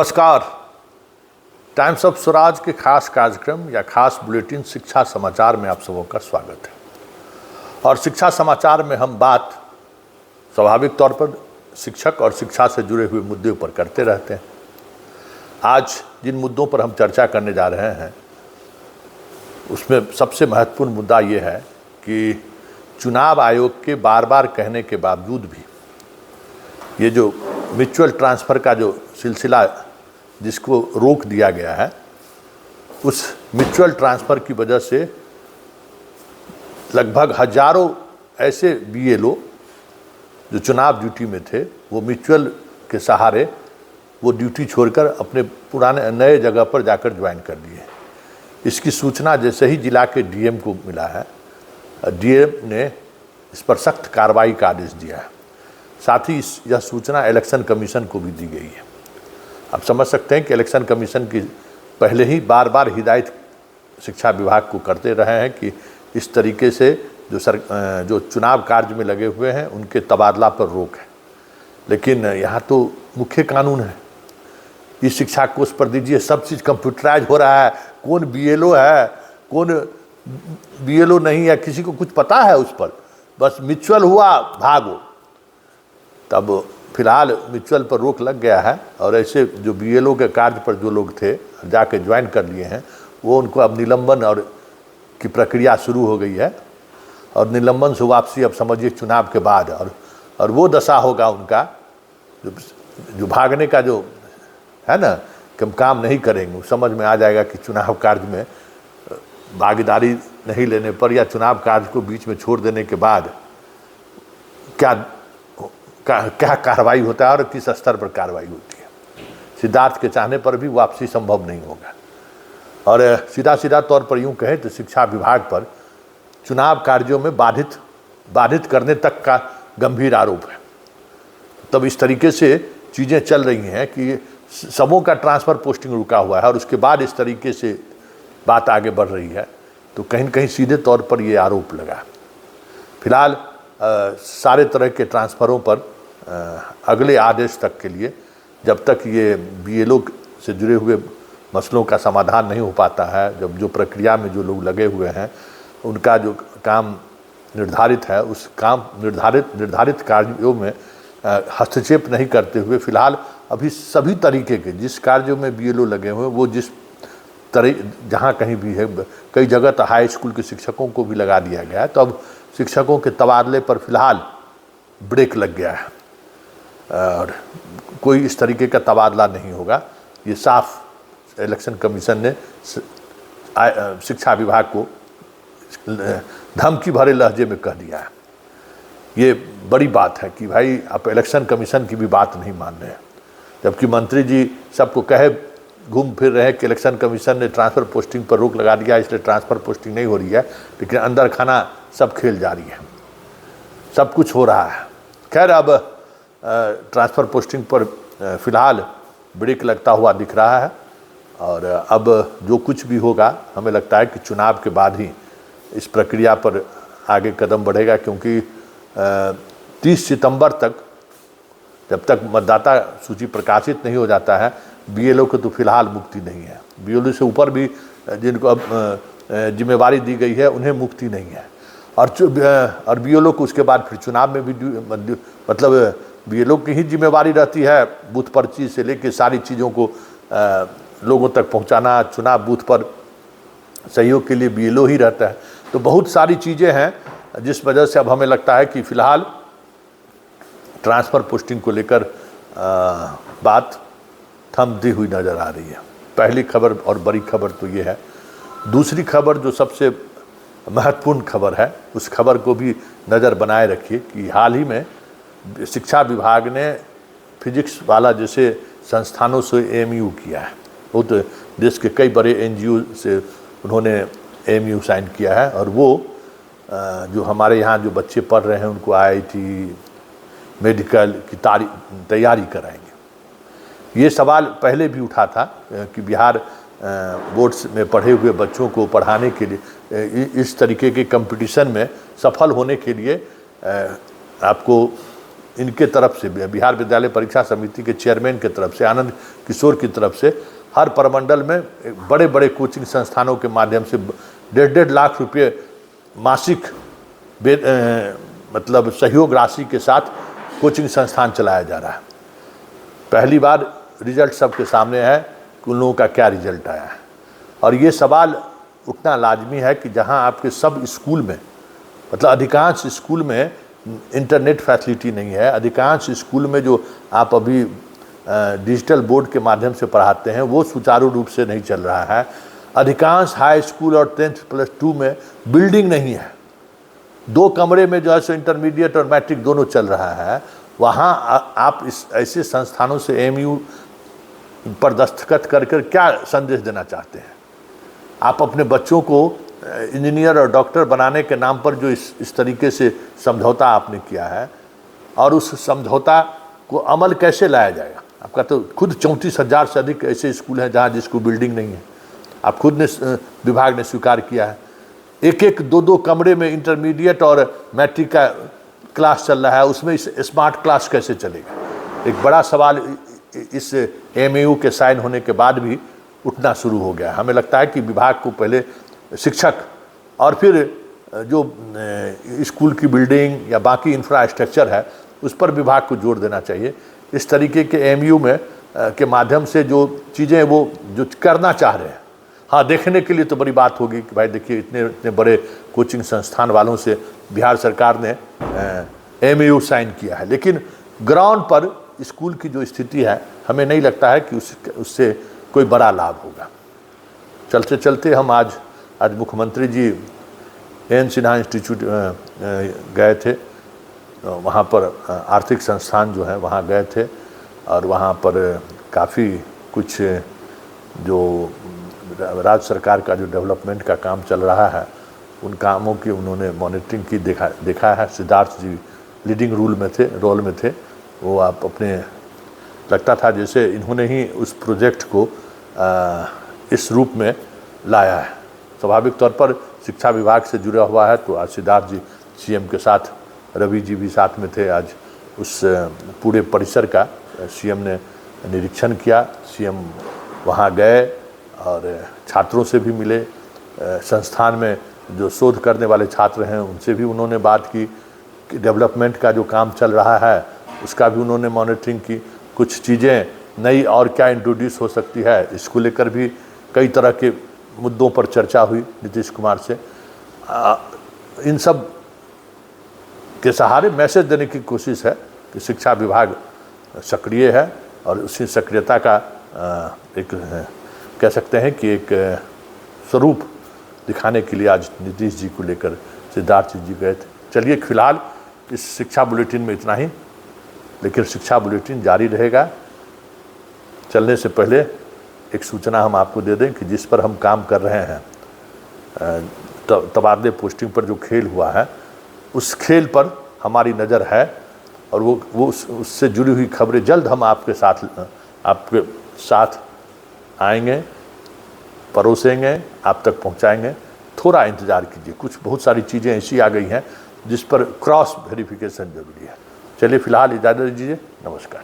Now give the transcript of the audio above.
नमस्कार। Times of Swaraj के खास कार्यक्रम या खास बुलेटिन शिक्षा समाचार में आप सबों का स्वागत है। और शिक्षा समाचार में हम बात स्वाभाविक तौर पर शिक्षक और शिक्षा से जुड़े हुए मुद्दों पर करते रहते हैं। आज जिन मुद्दों पर हम चर्चा करने जा रहे हैं उसमें सबसे महत्वपूर्ण मुद्दा ये है कि चुनाव आयोग के बार बार कहने के बावजूद भी ये जो म्यूचुअल ट्रांसफ़र का जो सिलसिला जिसको रोक दिया गया है, उस म्यूचुअल ट्रांसफ़र की वजह से लगभग हजारों ऐसे बीएलओ जो चुनाव ड्यूटी में थे वो म्यूचुअल के सहारे वो ड्यूटी छोड़कर अपने पुराने नए जगह पर जाकर ज्वाइन कर लिए। इसकी सूचना जैसे ही जिला के डीएम को मिला है, डीएम ने इस पर सख्त कार्रवाई का आदेश दिया है। साथ ही यह सूचना इलेक्शन कमीशन को भी दी गई है। आप समझ सकते हैं कि इलेक्शन कमीशन की पहले ही बार बार हिदायत शिक्षा विभाग को करते रहे हैं कि इस तरीके से जो चुनाव कार्य में लगे हुए हैं उनके तबादला पर रोक है। लेकिन यहाँ तो मुख्य कानून है, इस शिक्षा कोष पर दीजिए, सब चीज़ कंप्यूटराइज हो रहा है। कौन बीएलओ है, कौन बीएलओ नहीं है, किसी को कुछ पता है उस पर? बस म्यूचुअल हुआ भागो। तब फिलहाल म्यूचुअल पर रोक लग गया है और ऐसे जो बीएलओ के कार्य पर जो लोग थे जाके ज्वाइन कर लिए हैं वो उनको अब निलंबन और की प्रक्रिया शुरू हो गई है। और निलंबन से वापसी अब समझिए चुनाव के बाद और वो दशा होगा उनका जो भागने का जो है ना कि हम काम नहीं करेंगे। समझ में आ जाएगा कि चुनाव कार्य में भागीदारी नहीं लेने पर या चुनाव कार्य को बीच में छोड़ देने के बाद क्या कार्रवाई होता है और किस स्तर पर कार्रवाई होती है। सिद्धार्थ के चाहने पर भी वापसी संभव नहीं होगा। और सीधा तौर पर यूँ कहें तो शिक्षा विभाग पर चुनाव कार्यों में बाधित करने तक का गंभीर आरोप है। तब इस तरीके से चीज़ें चल रही हैं कि सबों का ट्रांसफ़र पोस्टिंग रुका हुआ है और उसके बाद इस तरीके से बात आगे बढ़ रही है, तो कहीं न कहीं सीधे तौर पर ये आरोप लगा। फिलहाल सारे तरह के ट्रांसफ़रों पर अगले आदेश तक के लिए, जब तक ये बीएलओ से जुड़े हुए मसलों का समाधान नहीं हो पाता है, जब जो प्रक्रिया में जो लोग लगे हुए हैं उनका जो काम निर्धारित है उस काम निर्धारित कार्यों में हस्तक्षेप नहीं करते हुए फिलहाल अभी सभी तरीके के जिस कार्यों में बीएलओ लगे हुए हैं वो जिस तरह जहाँ कहीं भी है, कई जगह तो हाई स्कूल के शिक्षकों को भी लगा दिया गया है। तो अब शिक्षकों के तबादले पर फिलहाल ब्रेक लग गया है और कोई इस तरीके का तबादला नहीं होगा। ये साफ इलेक्शन कमीशन ने शिक्षा विभाग को धमकी भरे लहजे में कह दिया है। ये बड़ी बात है कि भाई आप इलेक्शन कमीशन की भी बात नहीं मान रहे हैं, जबकि मंत्री जी सबको कहे घूम फिर रहे हैं कि इलेक्शन कमीशन ने ट्रांसफ़र पोस्टिंग पर रोक लगा दिया इसलिए ट्रांसफ़र पोस्टिंग नहीं हो रही है। लेकिन अंदर खाना सब खेल जारी है, सब कुछ हो रहा है। खैर अब ट्रांसफ़र पोस्टिंग पर फ़िलहाल ब्रेक लगता हुआ दिख रहा है और अब जो कुछ भी होगा हमें लगता है कि चुनाव के बाद ही इस प्रक्रिया पर आगे कदम बढ़ेगा, क्योंकि 30 सितंबर तक जब तक मतदाता सूची प्रकाशित नहीं हो जाता है बीएलओ को तो फिलहाल मुक्ति नहीं है। बीएलओ से ऊपर भी जिनको अब जिम्मेवारी दी गई है उन्हें मुक्ति नहीं है। और बीएलओ को उसके बाद फिर चुनाव में भी मतलब बीएलओ की ही जिम्मेवारी रहती है, बूथ पर्ची से लेकर सारी चीज़ों को लोगों तक पहुंचाना। चुनाव बूथ पर सहयोग के लिए बीएलओ ही रहता है। तो बहुत सारी चीज़ें हैं जिस वजह से अब हमें लगता है कि फ़िलहाल ट्रांसफ़र पोस्टिंग को लेकर बात थमती हुई नज़र आ रही है। पहली खबर और बड़ी खबर तो ये है। दूसरी खबर जो सबसे महत्वपूर्ण खबर है उस खबर को भी नज़र बनाए रखिए कि हाल ही में शिक्षा विभाग ने फिजिक्स वाला जैसे संस्थानों से एमयू किया है। वो तो देश के कई बड़े एनजीओ से उन्होंने एमयू साइन किया है और वो जो हमारे यहाँ जो बच्चे पढ़ रहे हैं उनको आईआईटी मेडिकल की तैयारी कराएंगे। ये सवाल पहले भी उठा था कि बिहार बोर्ड्स में पढ़े हुए बच्चों को पढ़ाने के लिए इस तरीके के कंपटीशन में सफल होने के लिए आपको इनके तरफ से, बिहार विद्यालय परीक्षा समिति के चेयरमैन के तरफ से, आनंद किशोर की तरफ से हर प्रमंडल में बड़े बड़े कोचिंग संस्थानों के माध्यम से 1.5 लाख रुपये मासिक मतलब सहयोग राशि के साथ कोचिंग संस्थान चलाया जा रहा है। पहली बार रिजल्ट सबके सामने है कि उन लोगों का क्या रिजल्ट आया है। और ये सवाल उठना लाजमी है कि जहां आपके सब स्कूल में, मतलब अधिकांश स्कूल में इंटरनेट फैसिलिटी नहीं है, अधिकांश स्कूल में जो आप अभी डिजिटल बोर्ड के माध्यम से पढ़ाते हैं वो सुचारू रूप से नहीं चल रहा है, अधिकांश हाई स्कूल और 10th+2 में बिल्डिंग नहीं है, 2 कमरे में जो है सो इंटरमीडिएट और मैट्रिक दोनों चल रहा है, वहाँ आप इस ऐसे संस्थानों से एमयू पर दस्तखत कर क्या संदेश देना चाहते हैं? आप अपने बच्चों को इंजीनियर और डॉक्टर बनाने के नाम पर जो इस तरीके से समझौता आपने किया है, और उस समझौता को अमल कैसे लाया जाएगा? आपका तो खुद 34,000 से अधिक ऐसे स्कूल हैं जहाँ जिसको बिल्डिंग नहीं है, आप खुद ने विभाग ने स्वीकार किया है। एक 2 कमरे में इंटरमीडिएट और मैट्रिक का क्लास चल रहा है, उसमें इस स्मार्ट क्लास कैसे चलेगा? एक बड़ा सवाल इस एमयू के साइन होने के बाद भी उठना शुरू हो गया। हमें लगता है कि विभाग को पहले शिक्षक और फिर जो स्कूल की बिल्डिंग या बाकी इंफ्रास्ट्रक्चर है उस पर विभाग को जोर देना चाहिए। इस तरीके के एमयू में के माध्यम से जो चीज़ें वो जो करना चाह रहे हैं, हाँ, देखने के लिए तो बड़ी बात होगी कि भाई देखिए इतने बड़े कोचिंग संस्थान वालों से बिहार सरकार ने एमयू साइन किया है, लेकिन ग्राउंड पर स्कूल की जो स्थिति है हमें नहीं लगता है कि उससे कोई बड़ा लाभ होगा। चलते चलते हम आज मुख्यमंत्री जी एन सिन्हा इंस्टीट्यूट गए थे, वहाँ पर आर्थिक संस्थान जो है वहाँ गए थे, और वहाँ पर काफ़ी कुछ जो राज्य सरकार का जो डेवलपमेंट का काम चल रहा है उन कामों की उन्होंने मॉनिटरिंग की, देखा है। सिद्धार्थ जी लीडिंग रोल में थे। वो आप अपने लगता था जैसे इन्होंने ही उस प्रोजेक्ट को इस रूप में लाया है। स्वाभाविक तौर पर शिक्षा विभाग से जुड़ा हुआ है, तो आज सिद्धार्थ जी सीएम के साथ, रवि जी भी साथ में थे। आज उस पूरे परिसर का सीएम ने निरीक्षण किया। सीएम वहाँ गए और छात्रों से भी मिले, संस्थान में जो शोध करने वाले छात्र हैं उनसे भी उन्होंने बात की, कि डेवलपमेंट का जो काम चल रहा है उसका भी उन्होंने मॉनिटरिंग की। कुछ चीज़ें नई और क्या इंट्रोड्यूस हो सकती है, इसको लेकर भी कई तरह के मुद्दों पर चर्चा हुई नीतीश कुमार से। इन सब के सहारे मैसेज देने की कोशिश है कि शिक्षा विभाग सक्रिय है, और उसी सक्रियता का एक कह सकते हैं कि एक स्वरूप दिखाने के लिए आज नीतीश जी को लेकर सिद्धार्थ जी गए थे। चलिए, फिलहाल इस शिक्षा बुलेटिन में इतना ही, लेकिन शिक्षा बुलेटिन जारी रहेगा। चलने से पहले एक सूचना हम आपको दे दें कि जिस पर हम काम कर रहे हैं, तबादले पोस्टिंग पर जो खेल हुआ है, उस खेल पर हमारी नज़र है, और वो उससे जुड़ी हुई खबरें जल्द हम आपके साथ आएंगे, परोसेंगे, आप तक पहुंचाएंगे। थोड़ा इंतज़ार कीजिए, बहुत सारी चीज़ें ऐसी आ गई हैं जिस पर क्रॉस वेरिफिकेशन जरूरी है। चलिए, फिलहाल इजाज़त दीजिए। नमस्कार।